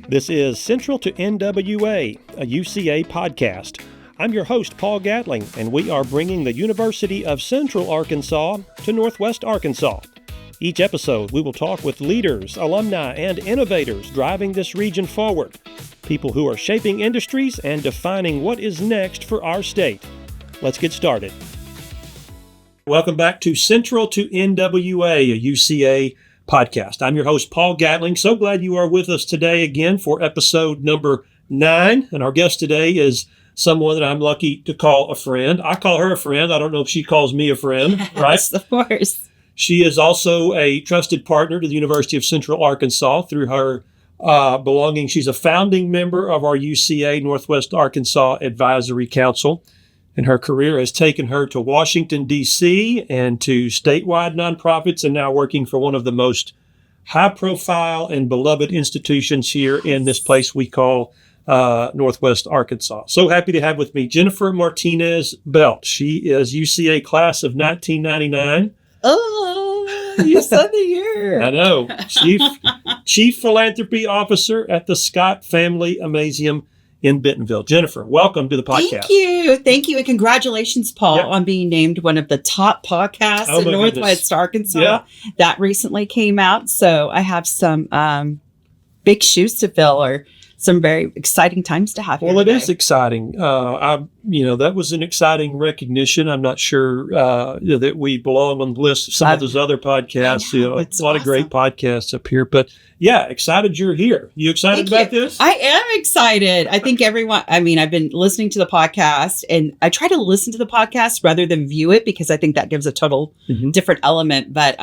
This is Central to NWA, a UCA podcast. I'm your host, Paul Gatling, and we are bringing the University of Central Arkansas to Northwest Arkansas. Each episode, we will talk with leaders, alumni, and innovators driving this region forward, people who are shaping industries and defining what is next for our state. Let's get started. Welcome back to Central to NWA, a UCA podcast. I'm your host, Paul Gatling. So glad you are with us today again for episode number 9. And our guest today is someone that I'm lucky to call a friend. I call her a friend. I don't know if she calls me a friend, right? Yes, of course. She is also a trusted partner to the University of Central Arkansas through her belonging. She's a founding member of our UCA Northwest Arkansas Advisory Council. And her career has taken her to Washington, D.C. and to statewide nonprofits, and now working for one of the most high-profile and beloved institutions here in this place we call Northwest Arkansas. So happy to have with me Jennifer Martinez Belt. She is UCA class of 1999. Oh, you said the year. I know. Chief Philanthropy Officer at the Scott Family Amazeum in Bentonville. Jennifer, welcome to the podcast. Thank you. And congratulations, Paul, on being named one of the top podcasts in Northwest Arkansas. Yeah. That recently came out. So I have some big shoes to fill, or some very exciting times to have. Well, it is exciting. That was an exciting recognition. I'm not sure that we belong on the list of some of those other podcasts. It's a lot of great podcasts up here, but yeah, excited you're here. You excited about this? I am excited. I think everyone, I've been listening to the podcast, and I try to listen to the podcast rather than view it because I think that gives a total different element. But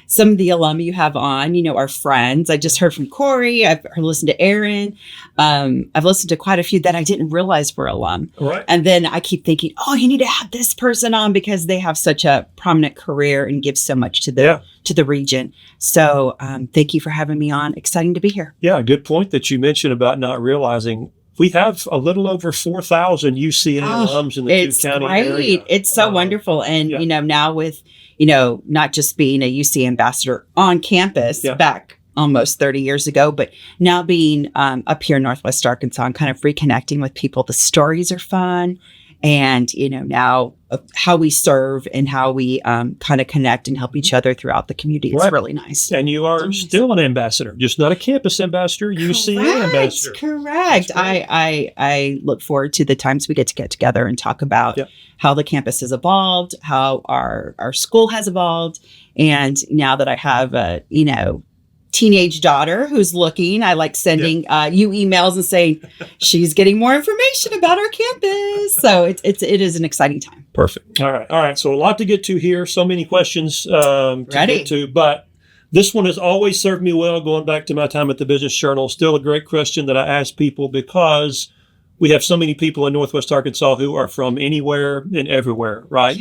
some of the alum you have on, are friends. I just heard from Corey. I've listened to Aaron. I've listened to quite a few that I didn't realize were alum. Right. And then I keep thinking, you need to have this person on because they have such a prominent career and give so much to the region. So thank you for having me on. Exciting to be here. Yeah, good point that you mentioned about not realizing we have a little over 4,000 UCA alums in the two-county area. It's so wonderful. And, now with, not just being a UCA ambassador on campus back almost 30 years ago, but now being up here in Northwest Arkansas and kind of reconnecting with people. The stories are fun. And, now how we serve and how we kind of connect and help each other throughout the community. It's really nice. And you are still an ambassador, just not a campus ambassador, UCA ambassador. Correct. I look forward to the times we get together and talk about how the campus has evolved, how our school has evolved. And now that I have a, teenage daughter who's looking, I like sending you emails and saying she's getting more information about our campus. So it is an exciting time. Perfect. All right. So a lot to get to here. So many questions to get to, but this one has always served me well going back to my time at the Business Journal. Still a great question that I ask people because we have so many people in Northwest Arkansas who are from anywhere and everywhere, right?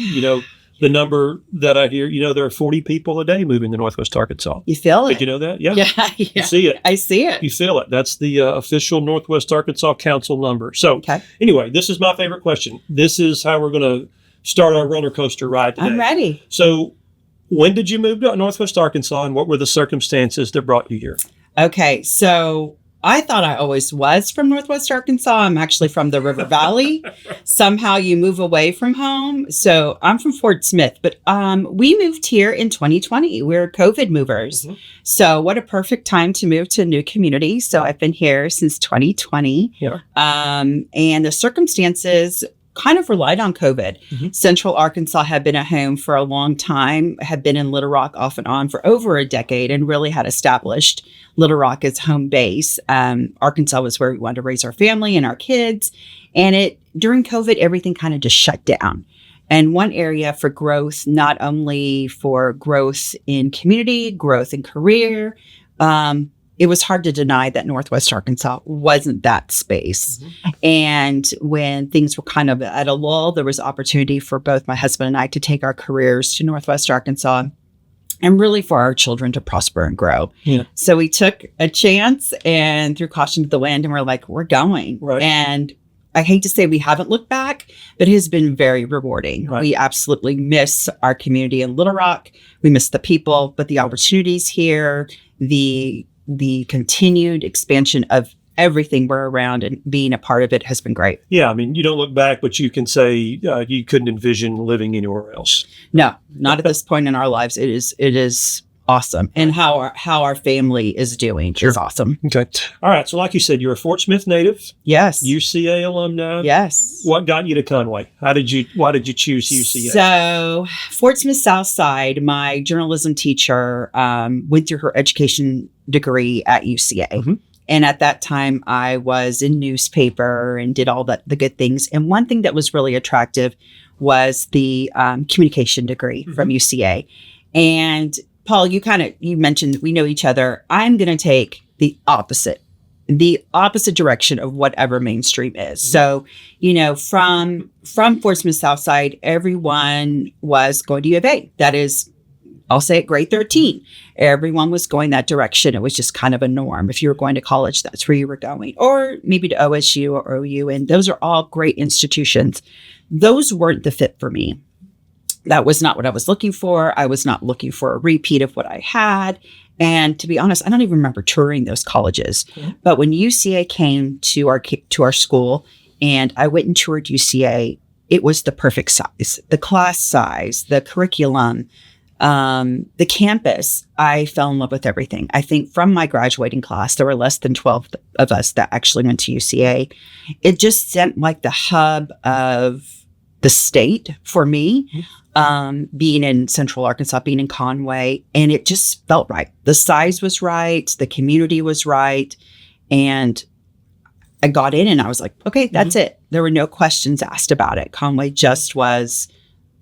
The number that I hear, there are 40 people a day moving to Northwest Arkansas. You feel it? Did you know that? Yeah. You see it. I see it. You feel it. That's the official Northwest Arkansas Council number. So anyway, this is my favorite question. This is how we're going to start our roller coaster ride today. I'm ready. So when did you move to Northwest Arkansas, and what were the circumstances that brought you here? Okay, so I thought I always was from Northwest Arkansas. I'm actually from the River Valley. Somehow you move away from home. So I'm from Fort Smith, but we moved here in 2020. We're COVID movers. So what a perfect time to move to a new community. So I've been here since 2020. And the circumstances kind of relied on COVID. Central Arkansas had been a home for a long time, had been in Little Rock off and on for over a decade, and really had established Little Rock as home base. Arkansas was where we wanted to raise our family and our kids. And during COVID, everything kind of just shut down. And one area for growth, not only for growth in community, growth in career, it was hard to deny that Northwest Arkansas wasn't that space. And when things were kind of at a lull, there was opportunity for both my husband and I to take our careers to Northwest Arkansas and really for our children to prosper and grow. So we took a chance and threw caution to the wind, and we're like, we're going. And I hate to say we haven't looked back, but it has been very rewarding. Right. We absolutely miss our community in Little Rock. We miss the people, but the opportunities here, the the continued expansion of everything we're around and being a part of it has been great. Yeah, I mean, you don't look back, but you can say you couldn't envision living anywhere else. No, not at this point in our lives. It is awesome. And how our family is doing is awesome. Okay. All right. So like you said, you're a Fort Smith native. Yes. UCA alumni. Yes. What got you to Conway? Why did you choose UCA? So Fort Smith South Side, my journalism teacher went through her education degree at UCA. Mm-hmm. And at that time, I was in newspaper and did all the good things. And one thing that was really attractive was the communication degree from UCA. And Paul, you mentioned we know each other. I'm going to take the opposite direction of whatever mainstream is. So, from Fort Smith Southside, everyone was going to U of A. That is, I'll say it, grade 13. Everyone was going that direction. It was just kind of a norm. If you were going to college, that's where you were going, or maybe to OSU or OU. And those are all great institutions. Those weren't the fit for me. That was not what I was looking for. I was not looking for a repeat of what I had. And to be honest, I don't even remember touring those colleges. Mm-hmm. But when UCA came to our school and I went and toured UCA, it was the perfect size, the class size, the curriculum, the campus. I fell in love with everything. I think from my graduating class, there were less than 12 of us that actually went to UCA. It just seemed like the hub of the state for me. Mm-hmm. Being in Central Arkansas, being in Conway, and it just felt right. The size was right. The community was right. And I got in and I was like, okay, that's it. There were no questions asked about it. Conway just was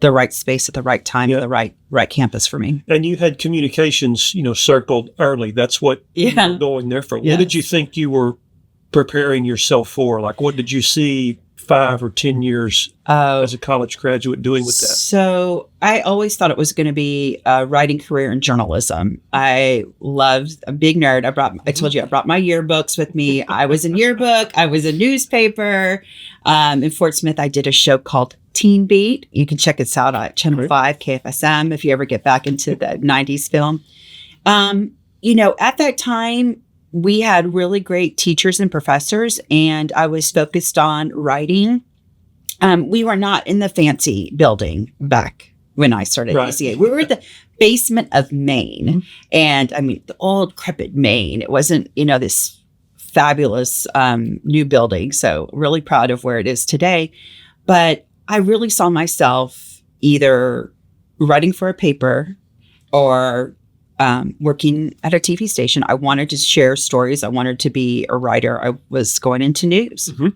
the right space at the right time, the right campus for me. And you had communications, circled early. That's what you were going there for. Yes. What did you think you were preparing yourself for? Like, what did you see 5 or 10 years as a college graduate doing with that? So I always thought it was going to be a writing career in journalism. I loved a big nerd. I told you I brought my yearbooks with me. I was in yearbook. I was in newspaper. In Fort Smith, I did a show called Teen Beat. You can check us out at Channel 5 KFSM if you ever get back into the 90s film. At that time, we had really great teachers and professors, and I was focused on writing. We were not in the fancy building back when I started at UCA. We were at the basement of Maine. Mm-hmm. And the old crepit Maine. It wasn't, this fabulous new building. So really proud of where it is today. But I really saw myself either writing for a paper or working at a TV station. I wanted to share stories. I wanted to be a writer. I was going into news. Mm-hmm.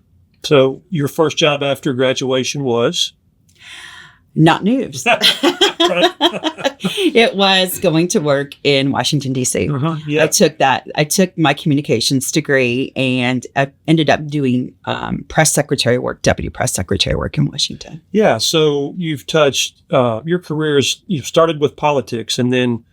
So your first job after graduation was? Not news. It was going to work in Washington, D.C. Uh-huh, yeah. I took my communications degree and I ended up doing press secretary work, deputy press secretary work in Washington. Yeah. So you've touched, your careers, you've started with politics and then,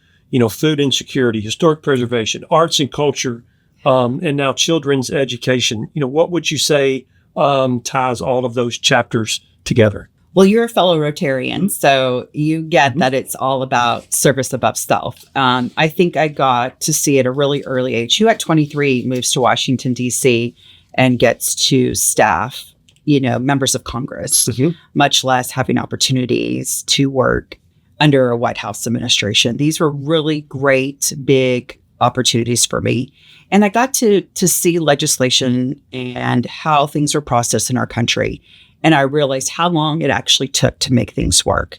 food insecurity, historic preservation, arts and culture, and now children's education. What would you say ties all of those chapters together? Well, you're a fellow Rotarian, so you get that it's all about service above self. I think I got to see at a really early age. Who at 23 moves to Washington, D.C. and gets to staff, members of Congress, much less having opportunities to work under a White House administration. These were really great, big opportunities for me. And I got to see legislation and how things are processed in our country. And I realized how long it actually took to make things work.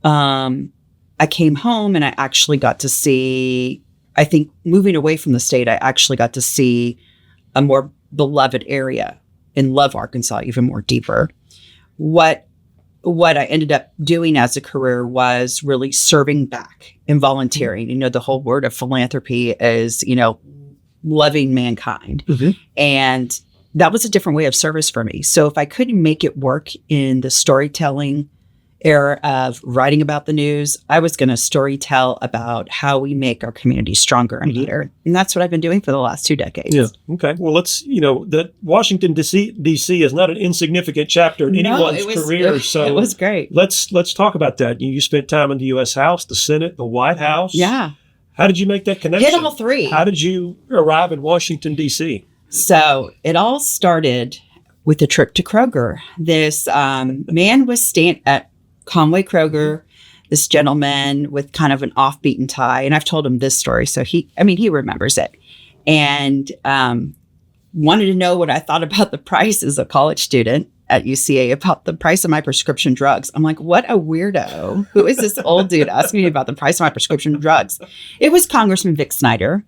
I came home and I actually got to see, I think moving away from the state, I actually got to see a more beloved area and love Arkansas even more deeper. What I ended up doing as a career was really serving back and volunteering. The whole word of philanthropy is, loving mankind. Mm-hmm. And that was a different way of service for me. So if I couldn't make it work in the storytelling era of writing about the news, I was going to storytell about how we make our community stronger and better. And that's what I've been doing for the last 2 decades. Yeah. Okay. Well, that Washington, D.C. is not an insignificant chapter in anyone's career. So it was great. Let's talk about that. You spent time in the U.S. House, the Senate, the White House. Yeah. How did you make that connection? Hit all three. How did you arrive in Washington, D.C.? So it all started with a trip to Kroger. This man was staying at Conway Kroger, this gentleman with kind of an off-beaten tie. And I've told him this story, so he remembers it. And wanted to know what I thought about the price as a college student at UCA, about the price of my prescription drugs. I'm like, what a weirdo. Who is this old dude asking me about the price of my prescription drugs? It was Congressman Vic Snyder.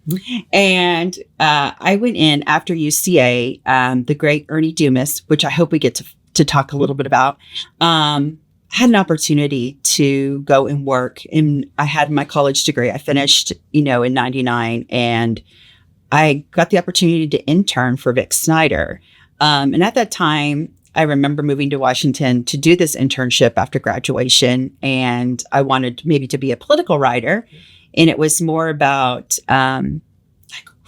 And I went in after UCA, the great Ernie Dumas, which I hope we get to talk a little bit about, had an opportunity to go and work. And I had my college degree. I finished, in 99, and I got the opportunity to intern for Vic Snyder. And at that time, I remember moving to Washington to do this internship after graduation, and I wanted maybe to be a political writer. And it was more about,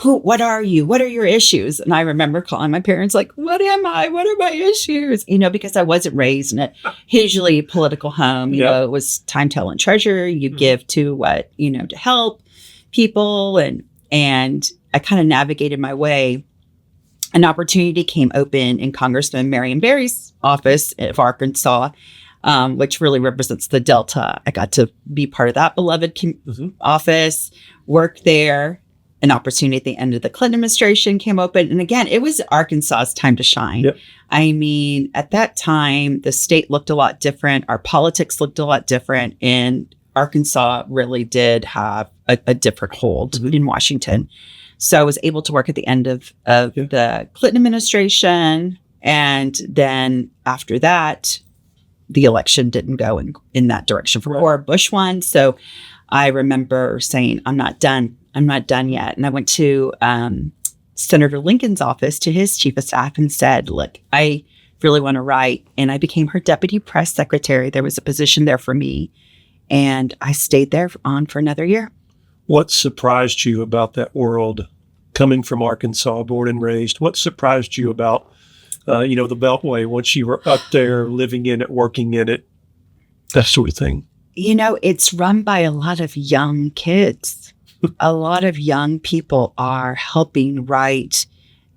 what are you? What are your issues? And I remember calling my parents like, what am I? What are my issues? Because I wasn't raised in a hugely political home. It was time, talent, treasure. You give to what, to help people. And I kind of navigated my way. An opportunity came open in Congressman Marion Barry's office of Arkansas, which really represents the Delta. I got to be part of that beloved office, work there. An opportunity at the end of the Clinton administration came open. And again, it was Arkansas's time to shine. Yep. I mean, at that time, the state looked a lot different. Our politics looked a lot different. And Arkansas really did have a different hold in Washington. So I was able to work at the end of the Clinton administration. And then after that, the election didn't go in that direction for Cora. Bush won. So I remember saying, I'm not done yet. And I went to Senator Lincoln's office, to his chief of staff, and said, look, I really want to write. And I became her deputy press secretary. There was a position there for me. And I stayed there for another year. What surprised you about that world, coming from Arkansas, born and raised? What surprised you about, the Beltway once you were up there, living in it, working in it, that sort of thing? It's run by a lot of young kids. A lot of young people are helping write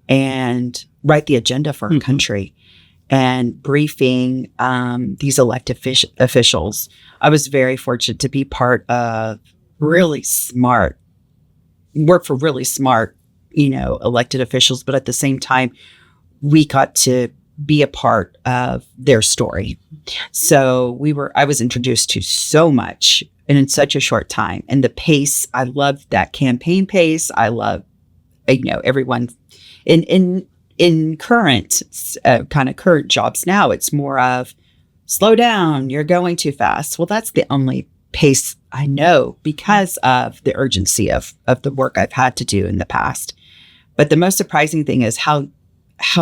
the agenda for our country and briefing these elected officials. I was very fortunate to be part of work for really smart, elected officials. But at the same time, we got to be a part of their story. So I was introduced to so much and in such a short time. And the pace, I loved that campaign pace. I love, everyone in current current jobs now, it's more of slow down, you're going too fast. Well, that's the only pace I know because of the urgency of the work I've had to do in the past. But the most surprising thing is how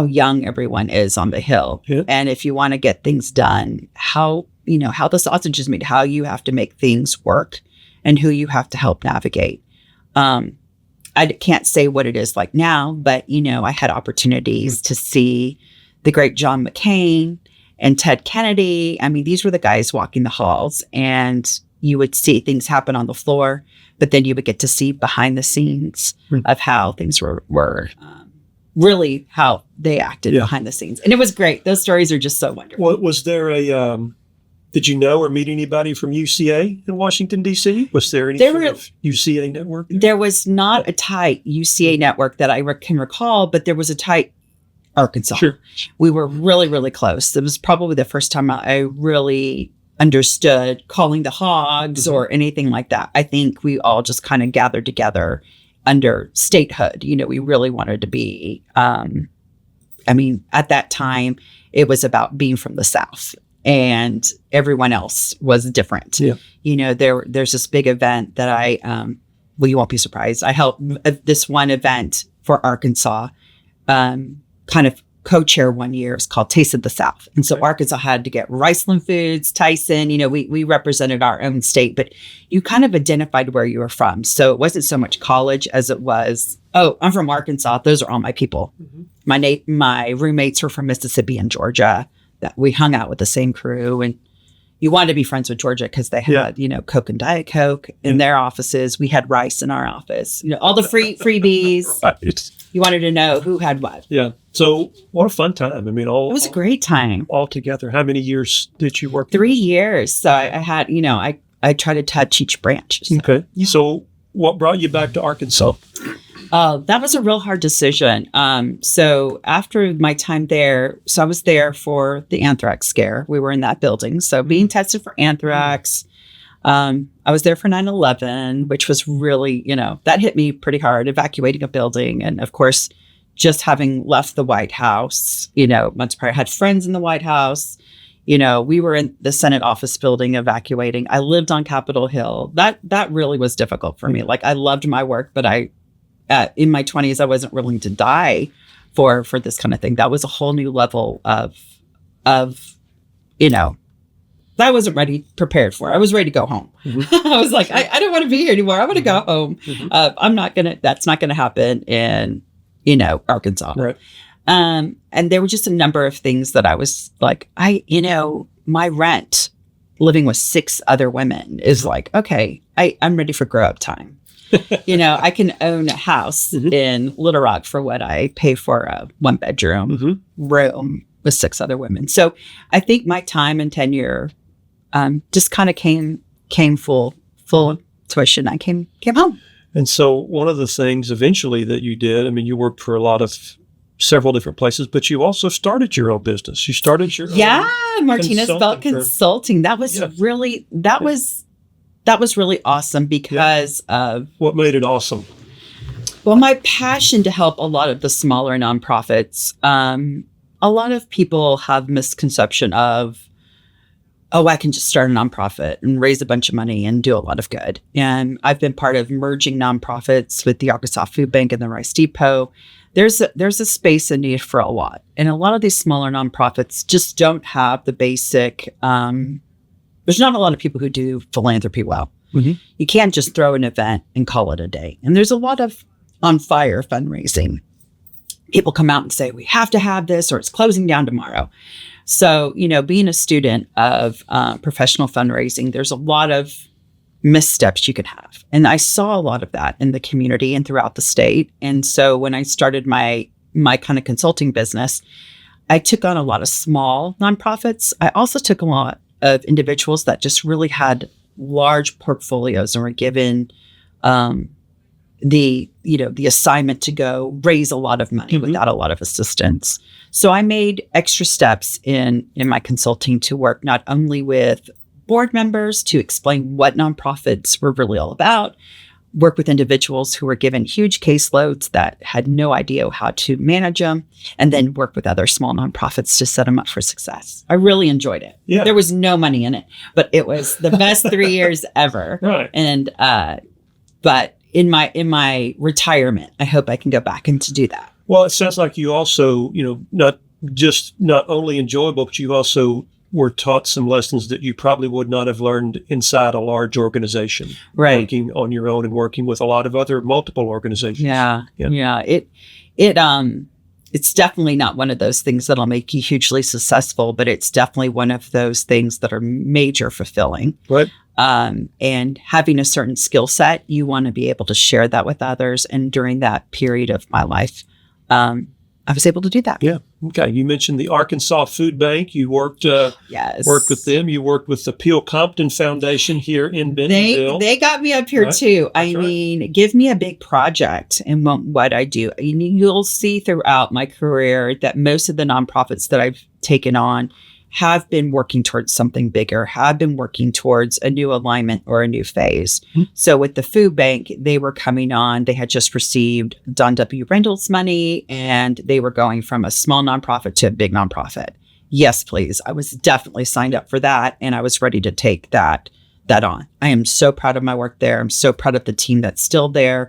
young everyone is on the Hill. Yeah. And if you want to get things done, how the sausage is made, how you have to make things work and who you have to help navigate. I can't say what it is like now, but, I had opportunities to see the great John McCain and Ted Kennedy. I mean, these were the guys walking the halls, and you would see things happen on the floor, but then you would get to see behind the scenes of how things were really how they acted behind the scenes. And it was great. Those stories are just so wonderful. Well, was there did you know or meet anybody from UCA in Washington, D.C.? Was there any sort of UCA network there? There was not a tight UCA network that I can recall, but there was a tight Arkansas. Sure. We were really, really close. It was probably the first time I really understood calling the hogs or anything like that. I think we all just kind of gathered together under statehood. We really wanted to be, at that time, it was about being from the South, and everyone else was different. Yeah. There's this big event that you won't be surprised. I helped this one event for Arkansas, kind of co-chair one year. It's called Taste of the South. And so Arkansas had to get Riceland Foods, Tyson, we represented our own state, but you kind of identified where you were from. So it wasn't so much college as it was, I'm from Arkansas. Those are all my people. My roommates were from Mississippi and Georgia. That we hung out with the same crew. And, you wanted to be friends with Georgia because they had, Coke and Diet Coke in their offices. We had rice in our office. All the freebies. Right. You wanted to know who had what. Yeah. So what a fun time. I mean, it was a great time. All together. How many years did you work? 3 years. So I had, I try to touch each branch. So. Okay. So what brought you back to Arkansas? That was a real hard decision. So after my time there, I was there for the anthrax scare. We were in that building. So being tested for anthrax, I was there for 9/11, which was really, that hit me pretty hard, evacuating a building. And of course, just having left the White House, months prior, I had friends in the White House. We were in the Senate office building evacuating. I lived on Capitol Hill. That really was difficult for me. Like, I loved my work, but in my 20s, I wasn't willing to die for this kind of thing. That was a whole new level of that I wasn't prepared for. I was ready to go home. Mm-hmm. I was like, I don't want to be here anymore. I want to go home. Mm-hmm. That's not going to happen in, Arkansas. Right. And there were just a number of things that I was like, my rent living with 6 other women is like, okay, I'm ready for grow up time. I can own a house in Little Rock for what I pay for a 1-bedroom room with 6 other women. So I think my time and tenure just kind of came full tuition. I came home. And so one of the things eventually that you did, I mean, you worked for several different places, but you also started your own business. You started your own Martinez Belt Consulting. That was really awesome because of... What made it awesome? Well, my passion to help a lot of the smaller nonprofits. A lot of people have misconception of, I can just start a nonprofit and raise a bunch of money and do a lot of good. And I've been part of merging nonprofits with the Arkansas Food Bank and the Rice Depot. There's a space and need for a lot. And a lot of these smaller nonprofits just don't have the basic... there's not a lot of people who do philanthropy well. Mm-hmm. You can't just throw an event and call it a day. And there's a lot of on fire fundraising. People come out and say, we have to have this or it's closing down tomorrow. So, being a student of professional fundraising, there's a lot of missteps you could have. And I saw a lot of that in the community and throughout the state. And so when I started my kind of consulting business, I took on a lot of small nonprofits. I also took a lot of individuals that just really had large portfolios and were given the assignment to go raise a lot of money without a lot of assistance. So I made extra steps in my consulting to work not only with board members to explain what nonprofits were really all about, work with individuals who were given huge caseloads that had no idea how to manage them, and then work with other small nonprofits to set them up for success. I really enjoyed it. Yeah. There was no money in it, but it was the best 3 years ever. Right. And but in my retirement, I hope I can go back and to do that. Well, it sounds like you also, not only enjoyable, but you also were taught some lessons that you probably would not have learned inside a large organization. Right. Working on your own and working with a lot of other multiple organizations. Yeah. It's definitely not one of those things that'll make you hugely successful, but it's definitely one of those things that are major fulfilling. Right. And having a certain skill set, you want to be able to share that with others. And during that period of my life, I was able to do that. Yeah. Okay. You mentioned the Arkansas Food Bank. You worked with them. You worked with the Peel Compton Foundation here in Bentonville. They got me up here too. That's right. Give me a big project and what I do. You'll see throughout my career that most of the nonprofits that I've taken on have been working towards something bigger, have been working towards a new alignment or a new phase. Mm-hmm. So with the food bank, they were coming on, they had just received Don W. Reynolds money, and they were going from a small nonprofit to a big nonprofit. Yes, please. I was definitely signed up for that, and I was ready to take that on. I am so proud of my work there. I'm so proud of the team that's still there,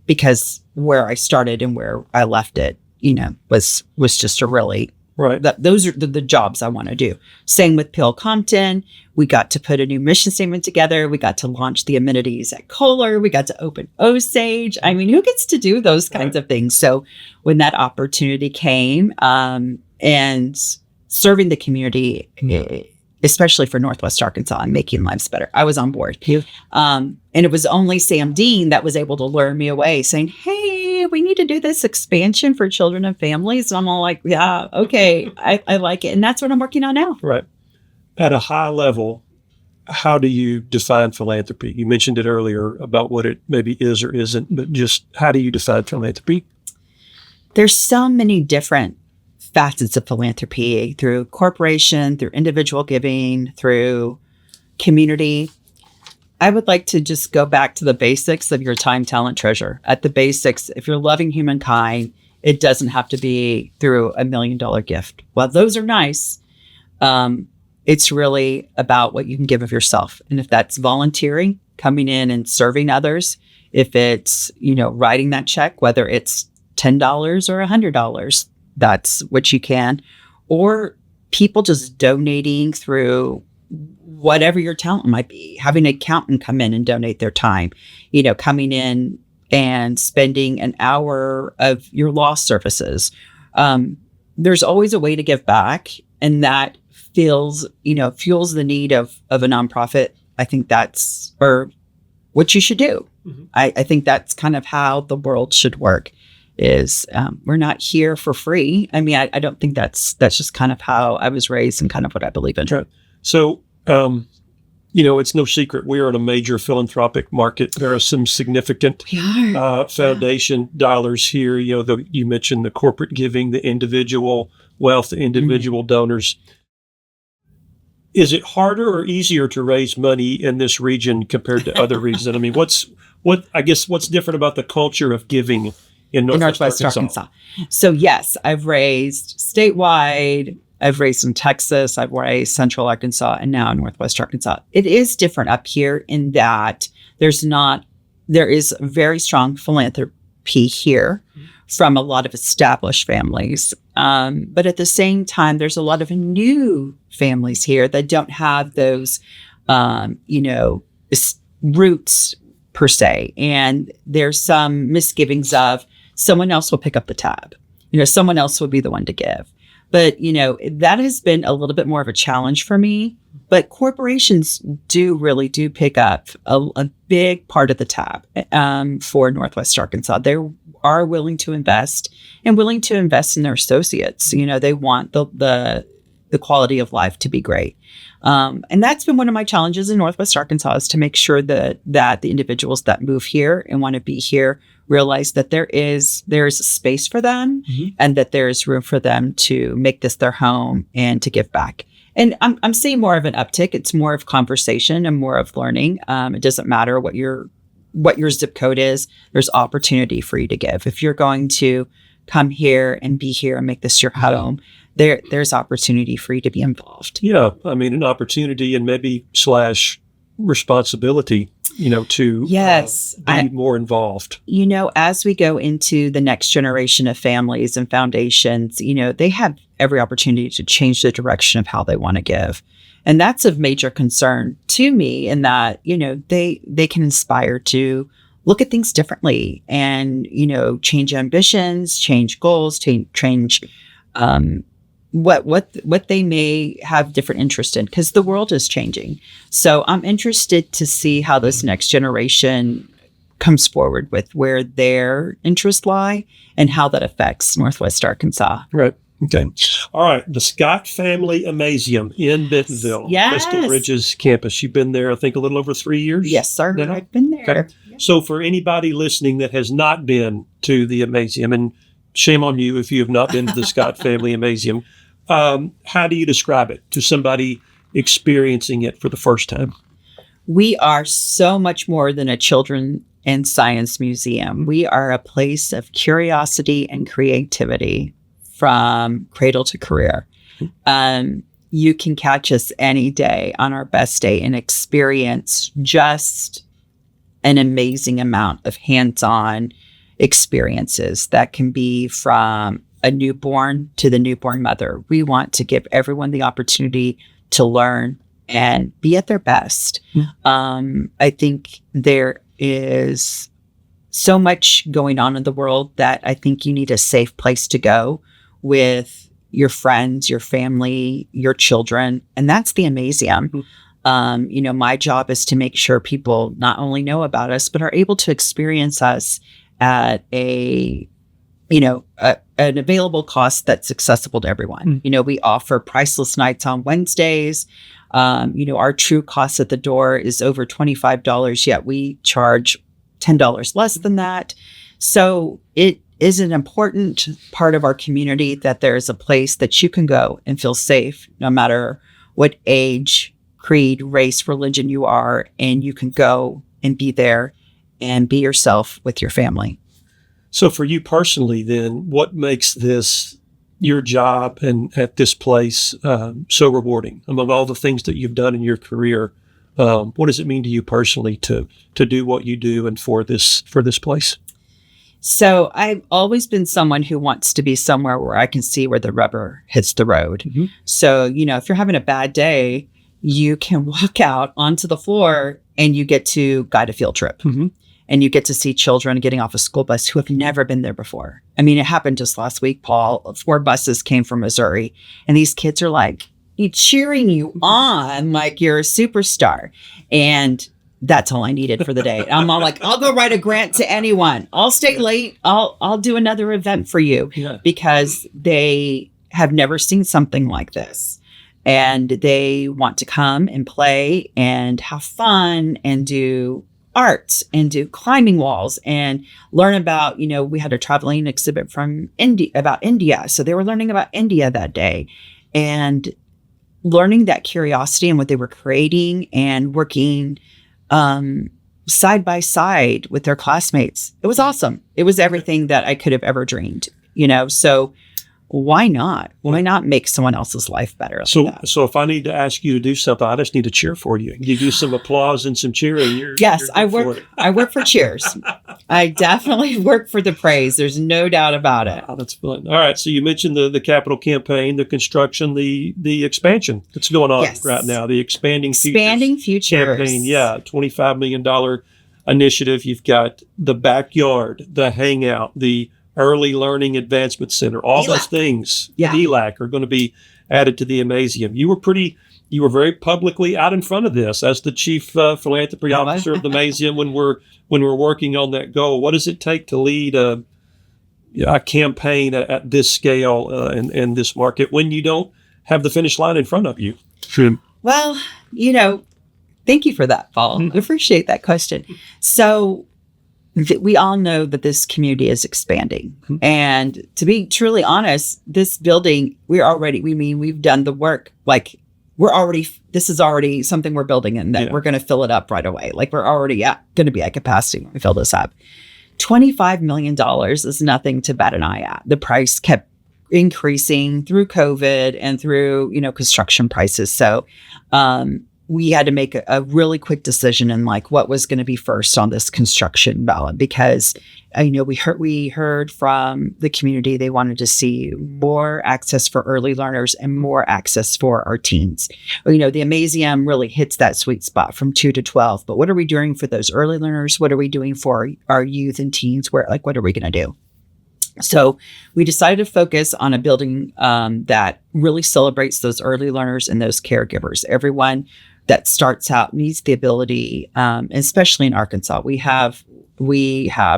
because where I started and where I left it, was just a really... Right. Those are the jobs I want to do. Same with Peel Compton. We got to put a new mission statement together. We got to launch the amenities at Kohler. We got to open Osage. I mean, who gets to do those kinds of things? So when that opportunity came, and serving the community especially for Northwest Arkansas and making lives better. I was on board. Yeah. And it was only Sam Dean that was able to lure me away saying, hey, we need to do this expansion for children and families. And I'm all like, yeah, okay, I like it. And that's what I'm working on now. Right. At a high level, how do you define philanthropy? You mentioned it earlier about what it maybe is or isn't, but just how do you define philanthropy? There's so many different facets of philanthropy through corporation, through individual giving, through community. I would like to just go back to the basics of your time, talent, treasure. At the basics, if you're loving humankind, it doesn't have to be through $1 million gift. Well, those are nice. It's really about what you can give of yourself. And if that's volunteering, coming in and serving others, if it's, writing that check, whether it's $10 or $100, that's what you can. Or people just donating through whatever your talent might be, having an accountant come in and donate their time, coming in and spending an hour of your law services. There's always a way to give back, and that fuels the need of a nonprofit. I think that's what you should do. Mm-hmm. I think that's kind of how the world should work. Is we're not here for free. I mean, I don't think that's just kind of how I was raised and kind of what I believe in. Right. So, it's no secret we are in a major philanthropic market. There are some significant foundation dollars here. You mentioned the corporate giving, the individual wealth, the individual donors. Is it harder or easier to raise money in this region compared to other regions? I mean, what's different about the culture of giving in Northwest Arkansas? So yes, I've raised statewide. I've raised in Texas. I've raised Central Arkansas and now Northwest Arkansas. It is different up here in that there is very strong philanthropy here from a lot of established families. But at the same time, there's a lot of new families here that don't have those, roots per se. And there's some misgivings of someone else will pick up the tab. Someone else will be the one to give. But, that has been a little bit more of a challenge for me. But corporations do pick up a big part of the tab for Northwest Arkansas. They are willing to invest in their associates. They want the quality of life to be great. And that's been one of my challenges in Northwest Arkansas, is to make sure that the individuals that move here and want to be here realize that there is a space for them, mm-hmm. and that there is room for them to make this their home and to give back. And I'm seeing more of an uptick. It's more of conversation and more of learning. It doesn't matter what your zip code is. There's opportunity for you to give. If you're going to come here and be here and make this your home, there's opportunity for you to be involved. Yeah, I mean, an opportunity and maybe / responsibility, to be more involved. As we go into the next generation of families and foundations, they have every opportunity to change the direction of how they want to give. And that's of major concern to me, in that, they can inspire to look at things differently and, change ambitions, change goals, change what they may have different interest in, because the world is changing. So I'm interested to see how this next generation comes forward with where their interests lie and how that affects Northwest Arkansas. Right. Okay. All right. The Scott Family Amazeum in Bentonville, Crystal Ridges campus. You've been there, I think, a little over 3 years. Yes, sir. Now? I've been there. Okay. Yeah. So for anybody listening that has not been to the Amazeum, and shame on you if you have not been to the Scott Family Amazeum, how do you describe it to somebody experiencing it for the first time? We are so much more than a children and science museum. We are a place of curiosity and creativity from cradle to career. You can catch us any day on our best day and experience just an amazing amount of hands-on experiences that can be from a newborn to the newborn mother. We want to give everyone the opportunity to learn and be at their best. I think there is so much going on in the world that I think you need a safe place to go with your friends, your family, your children. And that's the Amazeum. My job is to make sure people not only know about us, but are able to experience us at an available cost that's accessible to everyone. We offer priceless nights on Wednesdays. Our true cost at the door is over $25, yet we charge $10 less than that. So it is an important part of our community that there is a place that you can go and feel safe, no matter what age, creed, race, religion you are, and you can go and be there and be yourself with your family. So for you personally, then, what makes this your job and at this place so rewarding? Among all the things that you've done in your career, what does it mean to you personally to do what you do and for this place? So I've always been someone who wants to be somewhere where I can see where the rubber hits the road. So, if you're having a bad day, you can walk out onto the floor and you get to guide a field trip. And you get to see children getting off a school bus who have never been there before. I mean, it happened just last week, Paul. 4 buses came from Missouri, and these kids are like cheering you on like you're a superstar. And that's all I needed for the day. I'm all like, I'll go write a grant to anyone. I'll stay late. I'll do another event for you, because they have never seen something like this. And they want to come and play and have fun and do arts and do climbing walls and learn about, we had a traveling exhibit from India. So they were learning about India that day and learning that curiosity and what they were creating and working side by side with their classmates. It was awesome. It was everything that I could have ever dreamed, so why not? Why not make someone else's life better? So if I need to ask you to do something, I just need to cheer for you, give you some applause and some cheering. Yes, I work for cheers. I definitely work for the praise. There's no doubt about it. Oh, that's fun. All right. So you mentioned the capital campaign, the construction, the expansion that's going on right now, the Expanding Futures campaign. Yeah, $25 million initiative. You've got the backyard, the hangout, the Early Learning Advancement Center, all those things, ELAC, are going to be added to the Amazeum. You were very publicly out in front of this as the Chief Philanthropy Officer of the Amazeum when we're working on that goal. What does it take to lead a campaign at this scale and this market when you don't have the finish line in front of you? Well, thank you for that, Paul. I appreciate that question. So we all know that this community is expanding. And to be truly honest, this building, we've done the work. Like this is already something we're building in that we're going to fill it up right away. Like we're already going to be at capacity when we fill this up. $25 million is nothing to bat an eye at. The price kept increasing through COVID and through, construction prices. So, we had to make a really quick decision in what was going to be first on this construction ballot, because we heard from the community they wanted to see more access for early learners and more access for our teens. The Amazeum really hits that sweet spot from 2 to 12. But what are we doing for those early learners? What are we doing for our youth and teens? What are we going to do? So we decided to focus on a building that really celebrates those early learners and those caregivers. Everyone that starts out needs the ability, especially in Arkansas. We have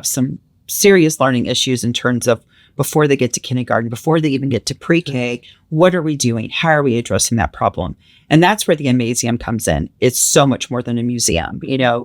some serious learning issues in terms of before they get to kindergarten, before they even get to pre-K. What are we doing? How are we addressing that problem? And that's where the Amazeum comes in. It's so much more than a museum.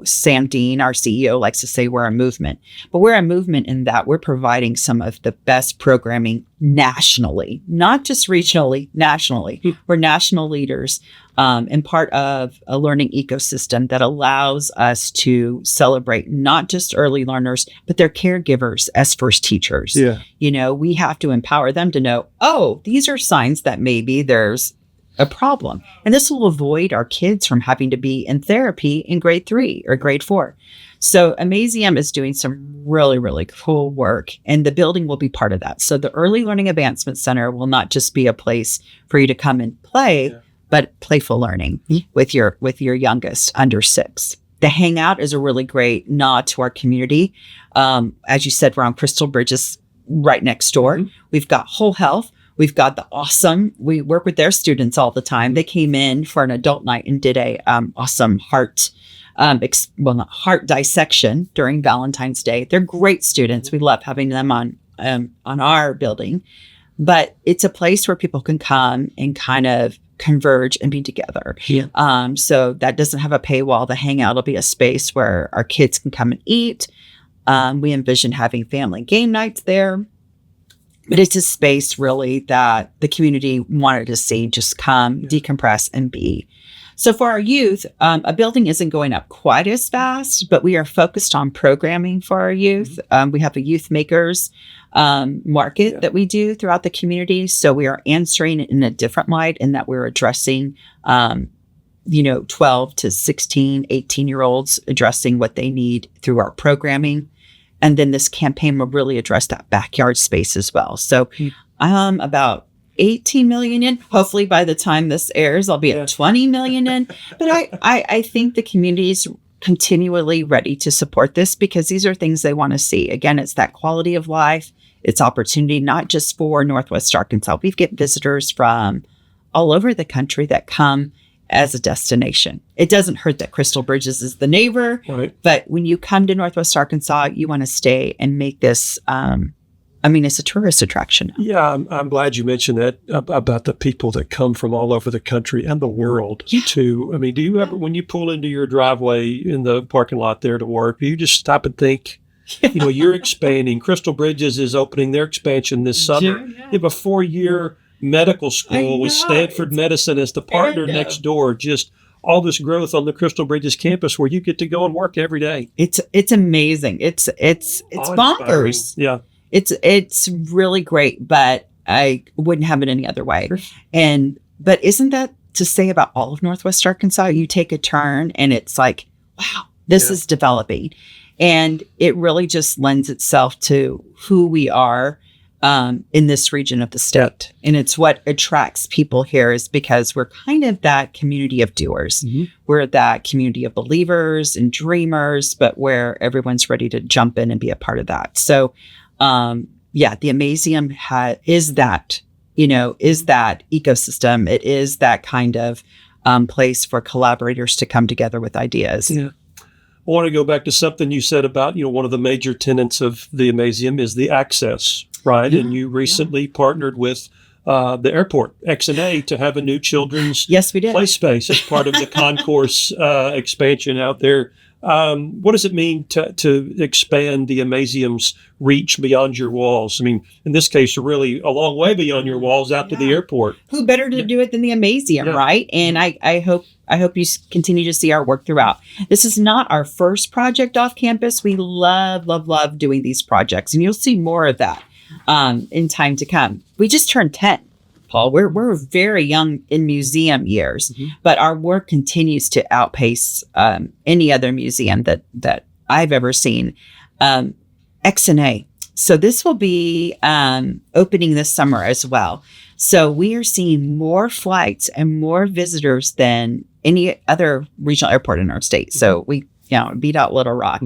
Sam Dean, our CEO, likes to say we're a movement, but we're a movement in that we're providing some of the best programming nationally, not just regionally, nationally. We're national leaders and part of a learning ecosystem that allows us to celebrate not just early learners, but their caregivers as first teachers. We have to empower them to know, these are signs that maybe there's a problem. And this will avoid our kids from having to be in therapy in grade 3 or grade 4. So Amazeum is doing some really, really cool work, and the building will be part of that. So the Early Learning Advancement Center will not just be a place for you to come and play, but playful learning with your youngest under 6. The Hangout is a really great nod to our community. As you said, we're on Crystal Bridges right next door. We've got whole health. We've got we work with their students all the time. They came in for an adult night and did a awesome heart dissection during Valentine's Day. They're great students. We love having them on our building, but it's a place where people can come and kind of converge and be together. Yeah. So that doesn't have a paywall. The hangout will be a space where our kids can come and eat. We envision having family game nights there, but it's a space really that the community wanted to see just come, decompress, and be. So for our youth, a building isn't going up quite as fast, but we are focused on programming for our youth. We have a youth makers market that we do throughout the community. So we are answering it in a different light in that we're addressing, 12 to 16, 18-year-olds, addressing what they need through our programming. And then this campaign will really address that backyard space as well. So about 18 million in. Hopefully by the time this airs, I'll be at 20 million in. But I think the community is continually ready to support this because these are things they want to see. Again, it's that quality of life. It's opportunity, not just for Northwest Arkansas. We get visitors from all over the country that come as a destination. It doesn't hurt that Crystal Bridges is the neighbor, right? But when you come to Northwest Arkansas, you want to stay and make this, it's a tourist attraction. Yeah, I'm glad you mentioned that about the people that come from all over the country and the world too. I mean, do you ever, when you pull into your driveway in the parking lot there to work, do you just stop and think, you're expanding. Crystal Bridges is opening their expansion this summer. You have a 4-year medical school with Stanford Medicine as the partner next door. Just all this growth on the Crystal Bridges campus where you get to go and work every day. It's amazing. It's bonkers. Yeah. It's really great, but I wouldn't have it any other way. But isn't that to say about all of Northwest Arkansas? You take a turn and it's like, wow, this is developing. And it really just lends itself to who we are in this region of the state. And it's what attracts people here is because we're kind of that community of doers. Mm-hmm. We're that community of believers and dreamers, but where everyone's ready to jump in and be a part of that. So, the Amazeum is that ecosystem. It is that kind of place for collaborators to come together with ideas. Yeah. I want to go back to something you said about, one of the major tenets of the Amazeum is the access, right? Yeah. And you recently partnered with the airport, X&A, to have a new children's play space as part of the concourse expansion out there. What does it mean to expand the Amazeum's reach beyond your walls? I mean, in this case, you're really a long way beyond your walls out to the airport. Who better to do it than the Amazeum, right? And I hope you continue to see our work throughout. This is not our first project off campus. We love doing these projects, and you'll see more of that in time to come. We just turned 10. Paul, we're very young in museum years, but our work continues to outpace any other museum that I've ever seen. X&A. So this will be opening this summer as well. So we are seeing more flights and more visitors than any other regional airport in our state. So we beat out Little Rock.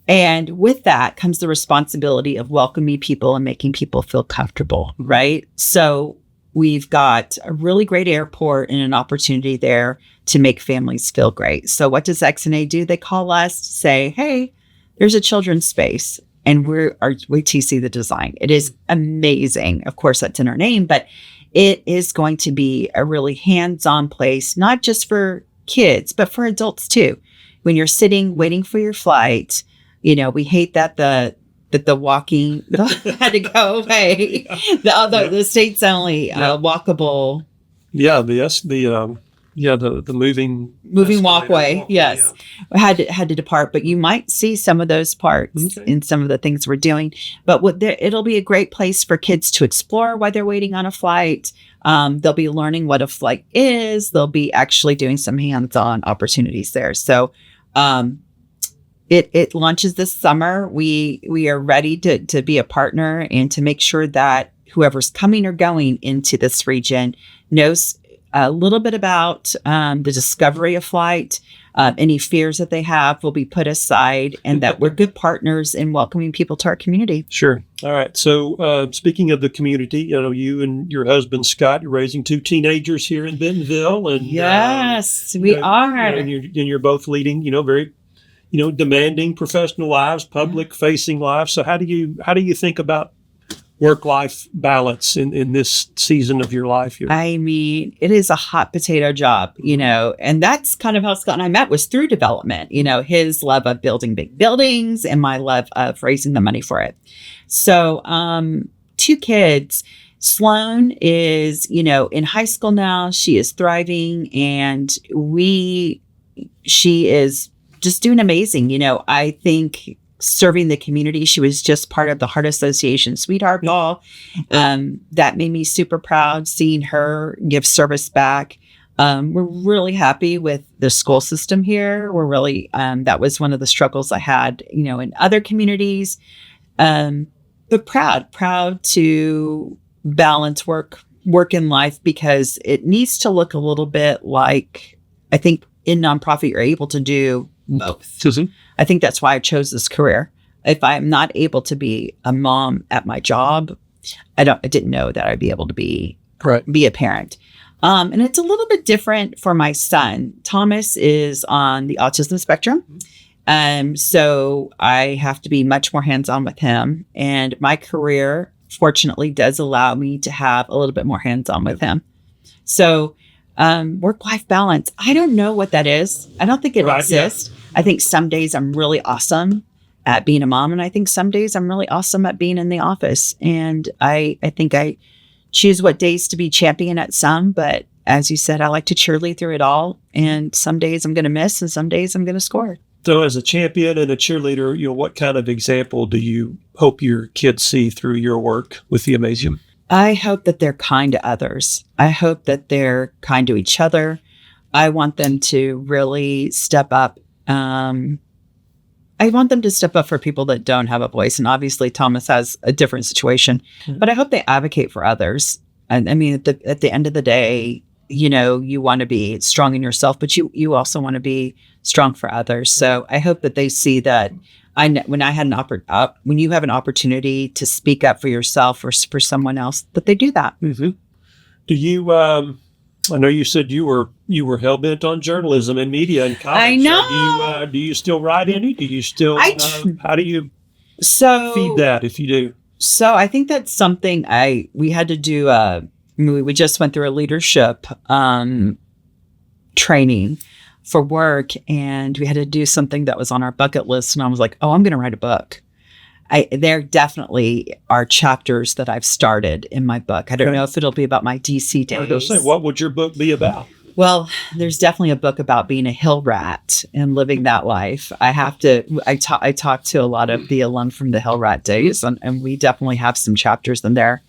And with that comes the responsibility of welcoming people and making people feel comfortable, right? So we've got a really great airport and an opportunity there to make families feel great. So what does X&A do? They call us to say, hey, there's a children's space, and we TC the design. It is amazing. Of course, that's in our name, but it is going to be a really hands-on place, not just for kids, but for adults too. When you're sitting, waiting for your flight, we hate that the walking had to go away. The state's only walkable. Yeah, the moving walkway. Yes, had to depart, but you might see some of those parts in some of the things we're doing. But it'll be a great place for kids to explore while they're waiting on a flight. They'll be learning what a flight is. They'll be actually doing some hands-on opportunities there. So. It launches this summer. We are ready to be a partner and to make sure that whoever's coming or going into this region knows a little bit about the discovery of flight. Any fears that they have will be put aside, and that we're good partners in welcoming people to our community. Sure. All right. So speaking of the community, you and your husband, Scott, you're raising 2 teenagers here in Bentonville. And yes, we are. And you're both leading, very, demanding professional lives, public facing lives. So how do you think about work-life balance in this season of your life here? I mean, it is a hot potato job, and that's kind of how Scott and I met, was through development, his love of building big buildings and my love of raising the money for it. So 2 kids. Sloan is, in high school now. She is thriving, and she is just doing amazing. I think serving the community. She was just part of the Heart Association Sweetheart Ball. That made me super proud, seeing her give service back. We're really happy with the school system here. We're really, that was one of the struggles I had, in other communities. But proud to balance work and life, because it needs to look a little bit like, I think in nonprofit, you're able to do both. Susan? I think that's why I chose this career. If I'm not able to be a mom at my job, I didn't know that I'd be able to be a parent. And it's a little bit different for my son. Thomas is on the autism spectrum. So I have to be much more hands-on with him. And my career, fortunately, does allow me to have a little bit more hands-on with him. So work-life balance, I don't know what that is. I don't think it exists. Yeah. I think some days I'm really awesome at being a mom, and I think some days I'm really awesome at being in the office. And I think I choose what days to be champion at some, but as you said, I like to cheerlead through it all. And some days I'm going to miss, and some days I'm going to score. So as a champion and a cheerleader, what kind of example do you hope your kids see through your work with the Amazeum? I hope that they're kind to others. I hope that they're kind to each other. I want them to really step up. I want them to step up for people that don't have a voice. And obviously, Thomas has a different situation. Mm-hmm. But I hope they advocate for others. And I mean, at the end of the day, you want to be strong in yourself, but you also want to be strong for others. So I hope that they see that when you have an opportunity to speak up for yourself or for someone else, that they do that. Mm-hmm. Do you? I know you said you were hell bent on journalism and media in college. I know. Do you still write any? Do you still? How do you feed that if you do? So I think that's something we had to do. We just went through a leadership training for work, and we had to do something that was on our bucket list. And I was like, oh, I'm going to write a book. There definitely are chapters that I've started in my book. I don't know if it'll be about my DC days. I was going to say, what would your book be about? Well, there's definitely a book about being a hill rat and living that life. I talked to a lot of the alum from the hill rat days, and we definitely have some chapters in there.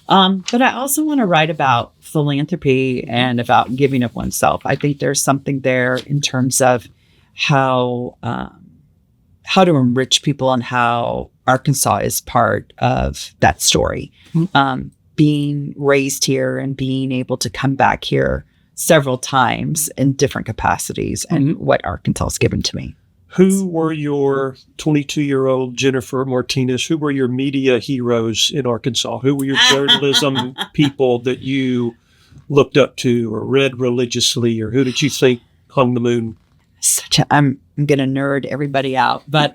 But I also want to write about philanthropy and about giving of oneself. I think there's something there in terms of how to enrich people and how Arkansas is part of that story. Mm-hmm. Being raised here and being able to come back here several times in different capacities, and mm-hmm. what Arkansas has given to me. Who were your 22-year-old Jennifer Martinez? Who were your media heroes in Arkansas? Who were your journalism people that you looked up to or read religiously, or who did you think hung the moon? I'm going to nerd everybody out, but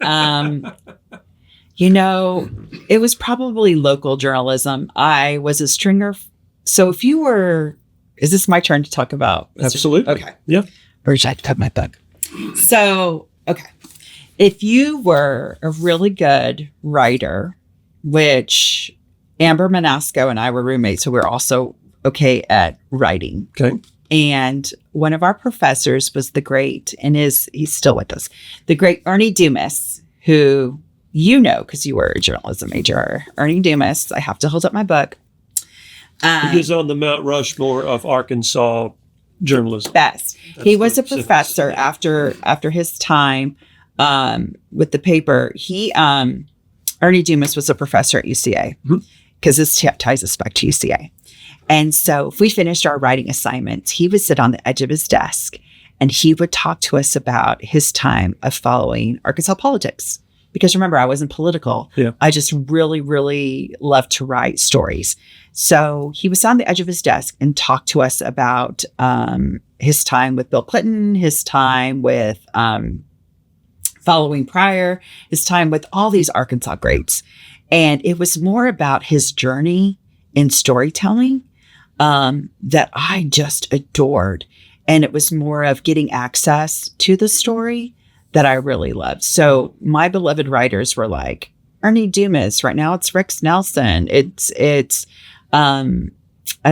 it was probably local journalism. I was a stringer. So is this my turn to talk about? Absolutely. Okay. Yeah. Or should I cut my book? So, okay. If you were a really good writer, which Amber Manasco and I were roommates, so we're also okay at writing. Okay. And one of our professors was the great, and he's still with us, the great Ernie Dumas, who because you were a journalism major. Ernie Dumas, I have to hold up my book. He is on the Mount Rushmore of Arkansas journalism. Best. He was a professor after his time with the paper. Ernie Dumas was a professor at UCA. Mm-hmm. because this ties us back to UCA. And so if we finished our writing assignments, he would sit on the edge of his desk and he would talk to us about his time of following Arkansas politics. Because remember, I wasn't political. Yeah. I just really, really loved to write stories. So he was on the edge of his desk and talked to us about his time with Bill Clinton, his time with following Pryor, his time with all these Arkansas greats. And it was more about his journey in storytelling that I just adored. And it was more of getting access to the story that I really loved. So my beloved writers were like Ernie Dumas. Right now it's Rex Nelson. I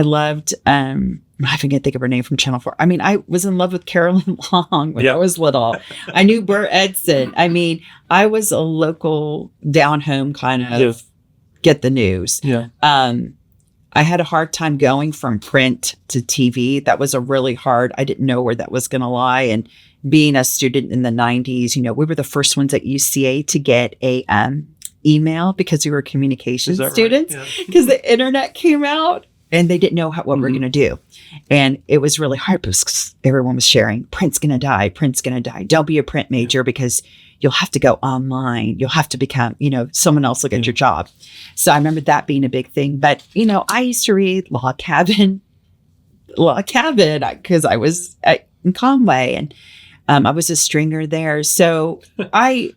loved, I can't think of her name from Channel 4. I mean, I was in love with Carolyn Long when I was little. I knew Burr Edson. I mean, I was a local down home kind of get the news. Yeah. I had a hard time going from print to TV. That was I didn't know where that was going to lie. And being a student in the 90s, we were the first ones at UCA to get a email because we were communications students because the internet came out and they didn't know what we were going to do. And it was really hard because everyone was sharing, print's going to die. Don't be a print major because you'll have to go online. You'll have to become, someone else will get your job. So I remember that being a big thing. But, I used to read Log Cabin because I was in Conway and I was a stringer there. So I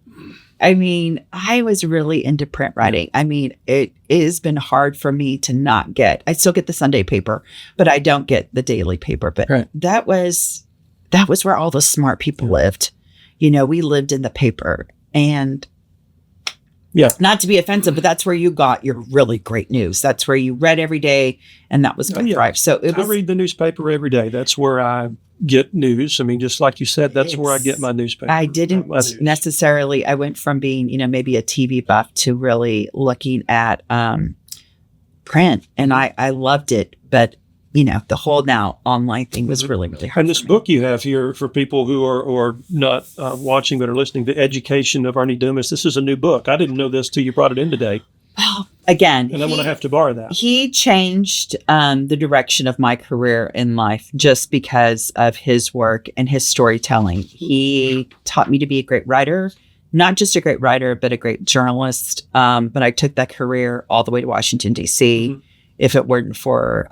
was really into print writing. I mean, it has been hard for me to not get, I still get the Sunday paper, but I don't get the daily paper. But that was where all the smart people lived. We lived in the paper and not to be offensive, but that's where you got your really great news. That's where you read every day. And that was my thrive. So I read the newspaper every day. That's where I get news. I mean, just like you said, that's where I get my newspaper. I didn't necessarily, I went from being, maybe a TV buff to really looking at print and I loved it. But, the whole now online thing was really, really hard. And this book you have here for people who are not watching but are listening, The Education of Ernie Dumas. This is a new book. I didn't know this till you brought it in today. Well, again, and I'm going to have to borrow that. He changed the direction of my career in life just because of his work and his storytelling. He taught me to be a great writer, not just a great writer, but a great journalist. But I took that career all the way to Washington, D.C. Mm-hmm. If it weren't for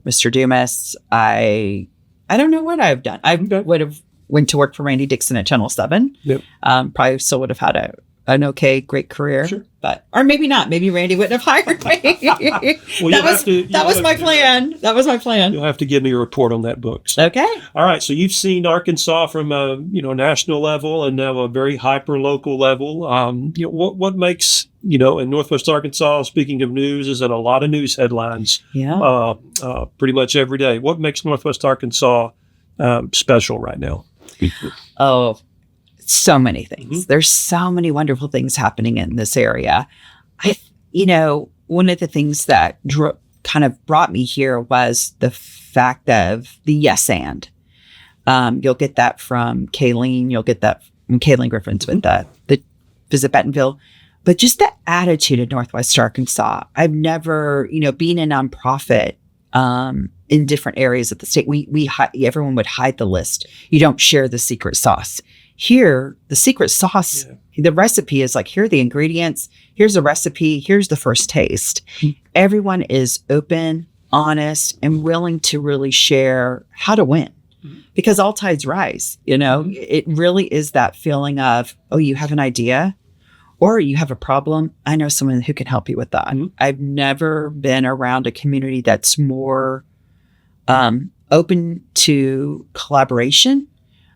Mr. Dumas, I don't know what I've done. I would have went to work for Randy Dixon at Channel 7. Yep. Probably still would have had an great career. Sure. But, or maybe not. Maybe Randy wouldn't have hired me. That was my plan. That was my plan. You'll have to give me a report on that book. So. Okay. All right. So you've seen Arkansas from a national level and now a very hyper local level. What makes in Northwest Arkansas, speaking of news, is in a lot of news headlines. Yeah. Pretty much every day. What makes Northwest Arkansas special right now? Oh. So many things. Mm-hmm. There's so many wonderful things happening in this area. One of the things that kind of brought me here was the fact of the yes and. You'll get that from Kayleen. You'll get that from Kayleen Griffin's with the Visit Bentonville. But just the attitude of Northwest Arkansas. I've never, being a nonprofit in different areas of the state, everyone would hide the list. You don't share the secret sauce. Here, the secret sauce, the recipe is like, here are the ingredients, here's the recipe, here's the first taste. Mm-hmm. Everyone is open, honest, and willing to really share how to win. Mm-hmm. Because all tides rise, It really is that feeling of, oh, you have an idea or you have a problem. I know someone who can help you with that. Mm-hmm. I've never been around a community that's more open to collaboration.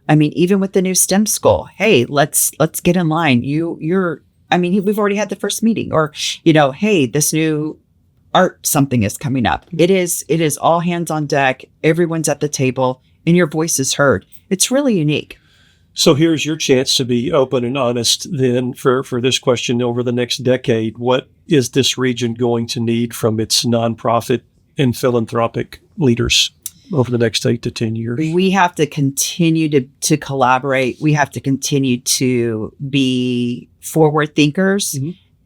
I mean, even with the new STEM school, hey, let's get in line. We've already had the first meeting or, hey, this new art something is coming up. It is all hands on deck. Everyone's at the table and your voice is heard. It's really unique. So here's your chance to be open and honest then for this question over the next decade. What is this region going to need from its nonprofit and philanthropic leaders over the next 8 to 10 years? We have to continue to collaborate. We have to continue to be forward thinkers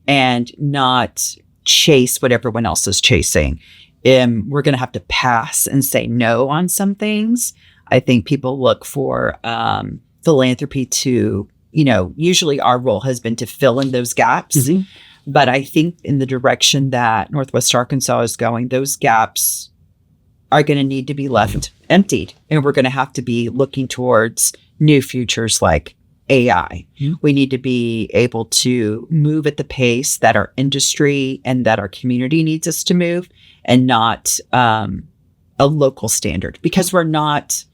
and not chase what everyone else is chasing. We're going to have to pass and say no on some things. I think people look for philanthropy to, usually our role has been to fill in those gaps. Mm-hmm. But I think in the direction that Northwest Arkansas is going, those gaps are going to need to be left emptied. And we're going to have to be looking towards new futures like AI. Mm-hmm. We need to be able to move at the pace that our industry and that our community needs us to move, and not a local standard, because we're not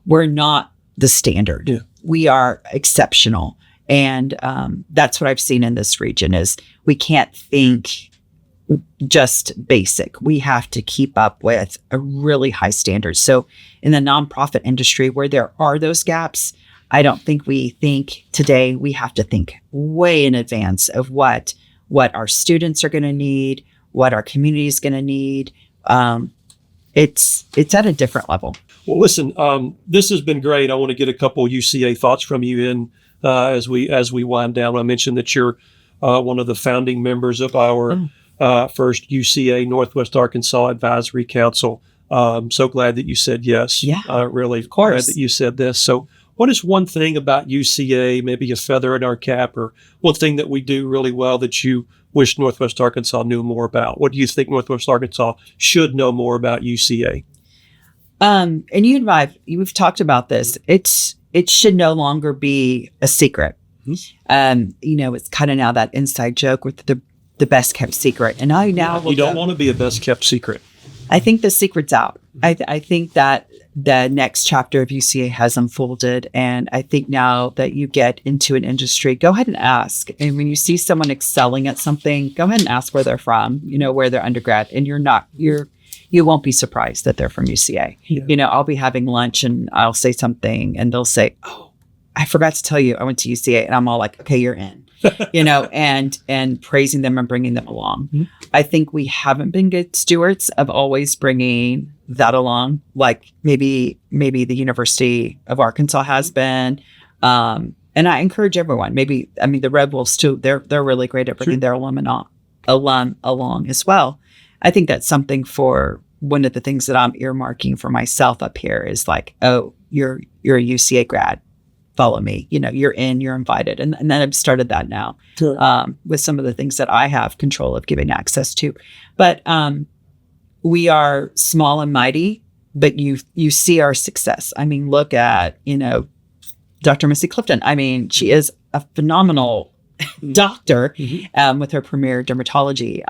the standard. Yeah. We are exceptional. And that's what I've seen in this region is we can't think just basic. We have to keep up with a really high standard. So in the nonprofit industry where there are those gaps, I don't think we think today. We have to think way in advance of what our students are going to need, what our community is going to need. It's at a different level. Well, listen, this has been great. I want to get a couple UCA thoughts from you as we wind down. I mentioned that you're one of the founding members of our first UCA Northwest Arkansas Advisory Council. I'm so glad that you said yes. Yeah, really of course. Glad that you said this. So what is one thing about UCA, maybe a feather in our cap, or one thing that we do really well that you wish Northwest Arkansas knew more about? What do you think Northwest Arkansas should know more about UCA? And you and we've talked about this. It should no longer be a secret. Mm-hmm. It's kind of now that inside joke with the best kept secret. And I now you don't want to be a best kept secret. I think the secret's out. I think that the next chapter of UCA has unfolded. And I think now that you get into an industry, go ahead and ask. And when you see someone excelling at something, go ahead and ask where they're from, where they're undergrad. And you won't be surprised that they're from UCA. Yeah. I'll be having lunch and I'll say something and they'll say, "Oh, I forgot to tell you I went to UCA." And I'm all like, "Okay, you're in." and praising them and bringing them along. Mm-hmm. I think we haven't been good stewards of always bringing that along, like maybe the University of Arkansas has been. And I encourage everyone. The Red Wolves too. They're really great at bringing their alum along as well. I think that's something for one of the things that I'm earmarking for myself up here is like, oh, you're a UCA grad. Follow me. You're invited. And then I've started that now with some of the things that I have control of giving access to. But we are small and mighty, but you see our success. Look at, Dr. Missy Clifton. She is a phenomenal doctor with her premier dermatology.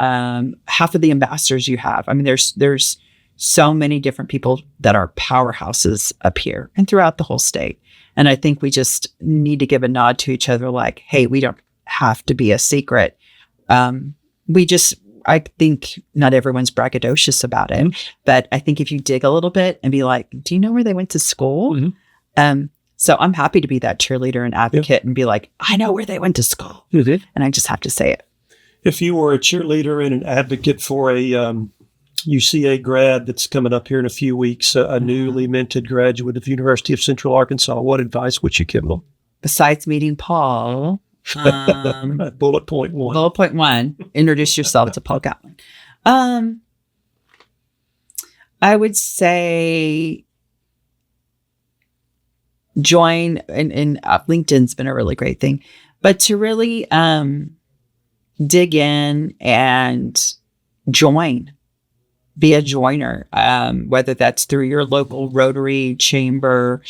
Half of the ambassadors you have. There's so many different people that are powerhouses up here and throughout the whole state. And I think we just need to give a nod to each other like, hey, we don't have to be a secret. I think not everyone's braggadocious about it, but I think if you dig a little bit and be like, do you know where they went to school? Mm-hmm. So I'm happy to be that cheerleader and advocate and be like, I know where they went to school. Mm-hmm. And I just have to say it. If you were a cheerleader and an advocate for a UCA grad that's coming up here in a few weeks, a newly minted graduate of the University of Central Arkansas, what advice would you give them? Besides meeting Paul, bullet point one, introduce yourself to Paul Gatlin. I would say join, and LinkedIn's been a really great thing, but to really dig in and join. Be a joiner, whether that's through your local Rotary chamber,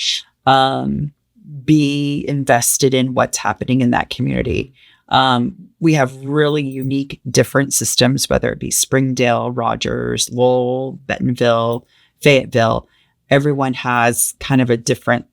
be invested in what's happening in that community. We have really unique, different systems, whether it be Springdale, Rogers, Lowell, Bentonville, Fayetteville. Everyone has kind of a different,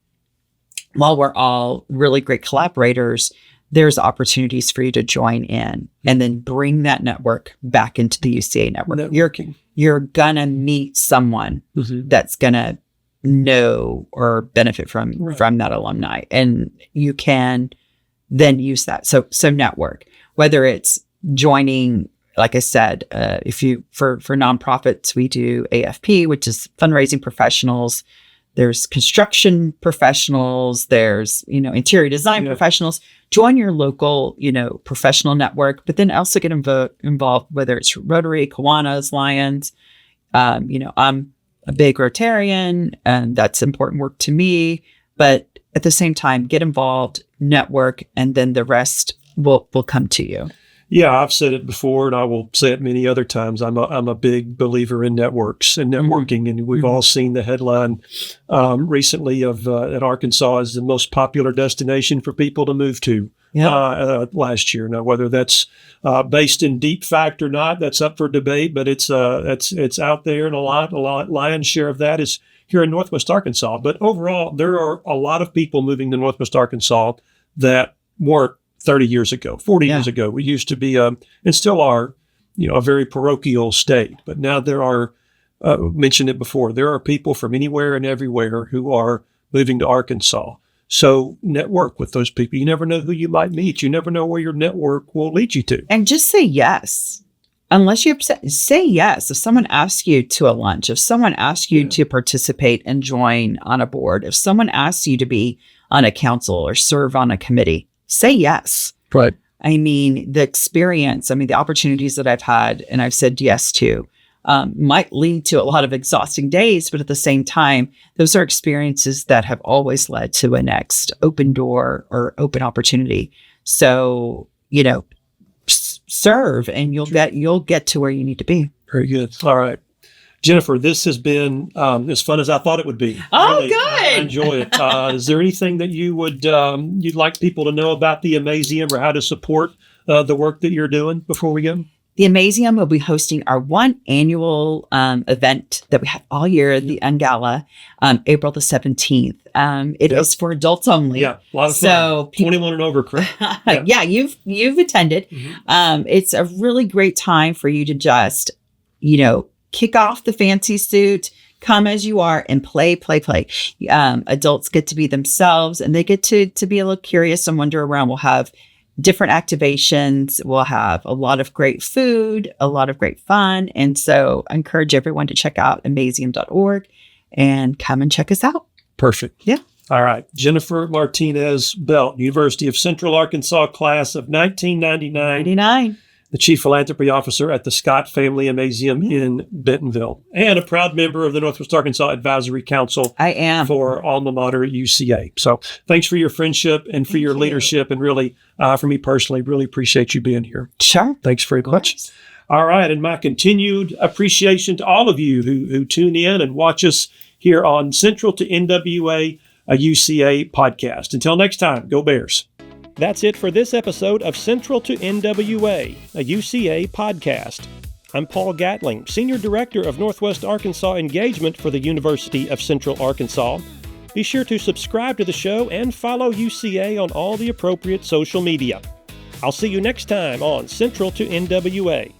while we're all really great collaborators, there's opportunities for you to join in and then bring that network back into the UCA network. Networking. You're going to meet someone that's going to know or benefit from that alumni. And you can then use that. So network, whether it's joining, like I said, if you, for nonprofits, we do AFP, which is fundraising professionals. there's construction professionals, there's, interior design professionals. Join your local, professional network, but then also get involved, whether it's Rotary, Kiwanis, Lions. I'm a big Rotarian, and that's important work to me. But at the same time, get involved, network, and then the rest will come to you. Yeah, I've said it before, and I will say it many other times. I'm a big believer in networks and networking, and we've all seen the headline recently of that Arkansas is the most popular destination for people to move to last year. Now, whether that's based in deep fact or not, that's up for debate, but it's out there, and a lion's share of that is here in Northwest Arkansas. But overall, there are a lot of people moving to Northwest Arkansas that weren't 30 years ago, 40 years ago. We used to be, and still are, a very parochial state. But now there are, mentioned it before, there are people from anywhere and everywhere who are moving to Arkansas. So network with those people. You never know who you might meet. You never know where your network will lead you to. And just say yes. Unless you're upset, say yes. If someone asks you to a lunch, if someone asks you to participate and join on a board, if someone asks you to be on a council or serve on a committee, say yes. Right. I mean, the experience, the opportunities that I've had and I've said yes to might lead to a lot of exhausting days, but at the same time, those are experiences that have always led to a next open door or open opportunity. So, serve and you'll get to where you need to be. Very good. All right. Jennifer, this has been as fun as I thought it would be. Oh, really, good. I enjoy it. Is there anything that you would you'd like people to know about the Amazeum or how to support the work that you're doing before we go? The Amazeum will be hosting our one annual event that we have all year, the Ungala, April the 17th. It is for adults only. Yeah, a lot of fun. So 21 and over, correct? Yeah, you've attended. Mm-hmm. It's a really great time for you to just, kick off the fancy suit, come as you are, and play. Adults get to be themselves, and they get to be a little curious and wander around. We'll have different activations. We'll have a lot of great food, a lot of great fun. And so I encourage everyone to check out amazeum.org and come and check us out. Perfect. Yeah. All right. Jennifer Martinez Belt, University of Central Arkansas, class of 1999. The Chief Philanthropy Officer at the Scott Family Amazeum in Bentonville, and a proud member of the Northwest Arkansas Advisory Council. I am. For alma mater UCA. So thanks for your friendship and for your leadership, and really, for me personally, really appreciate you being here. Sure. Thanks very much. All right. And my continued appreciation to all of you who tune in and watch us here on Central to NWA, a UCA podcast. Until next time, go Bears. That's it for this episode of Central to NWA, a UCA podcast. I'm Paul Gatling, Senior Director of Northwest Arkansas Engagement for the University of Central Arkansas. Be sure to subscribe to the show and follow UCA on all the appropriate social media. I'll see you next time on Central to NWA.